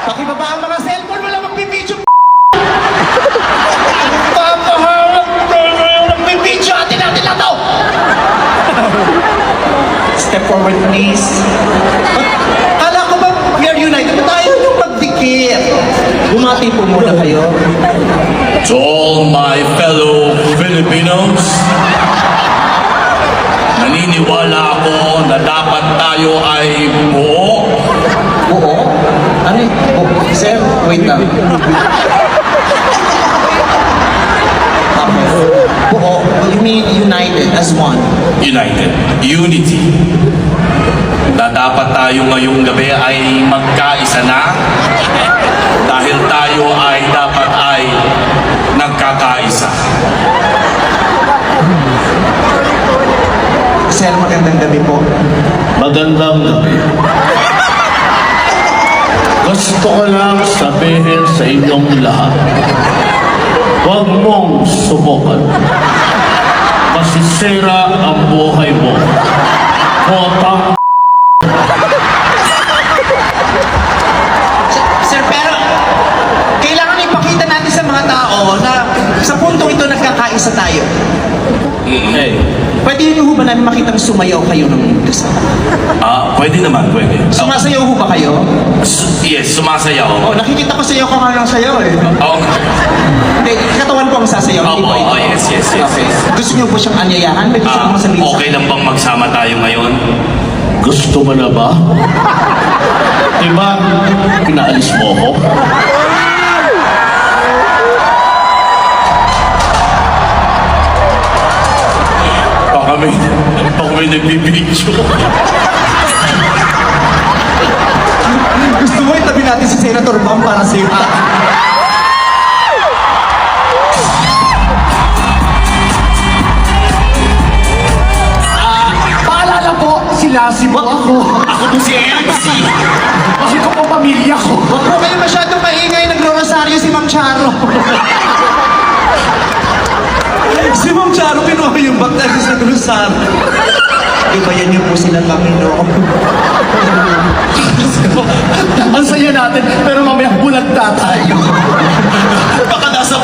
Pakibaba ang mga cellphone, wala magbibidyo. Magbibidyo, atin lang to. Step forward, please. Kala ko ba we are united? Tayo yung magdikit. Bumati po muna kayo. To all my fellow Filipinos, naniniwala ako na dapat tayo ay buo. Oo? Ano eh? Oh, sir, wait lang. Oo, you mean united as one? United. Unity. Na dapat tayo ngayong gabi ay magkaisa na dahil tayo ay dapat ay nagkakaisa. Sir, magandang gabi po. Magandang gabi. Gusto ko lang sabihin sa inyong lahat, huwag mong subukan. Masisira ang buhay mo. Kotang Sir, pero kailangan ipakita natin sa mga tao na sa puntong ito nagkakaisa tayo. hey, Pwede niyo ho ba namin makitang sumayaw kayo ng kasama? Pwede naman, pwede. Sumasayaw ho ba kayo? Yes, sumasayaw. Oh, nakikita ko sayaw ka nga ng sayaw eh. Oh, Hindi, katawan po ang sasayaw. Hindi po ito. yes. Okay. Gusto niyo po siyang anyayahan? May gusto kong sabihin sa Okay lang bang magsama tayo ngayon? gusto mo na ba? Diba, pinaalis mo ako? Baka may nagbibidyo. Gusto mo itabi natin si Senator Bam para sa iyo. Paalala po, sila si Bo ako. Ako po si MC. Bakit ko po pamilya ko? Huwag po kayo masyadong maingay, nagro-rosaryo si Ma'am Charo. Si Ma'am Charo, kinuha yung baptized sa rosaryo. Ibayan niyo po sila, Panginoon. Ang saya natin, pero mamaya bulag tayo. Baka nasa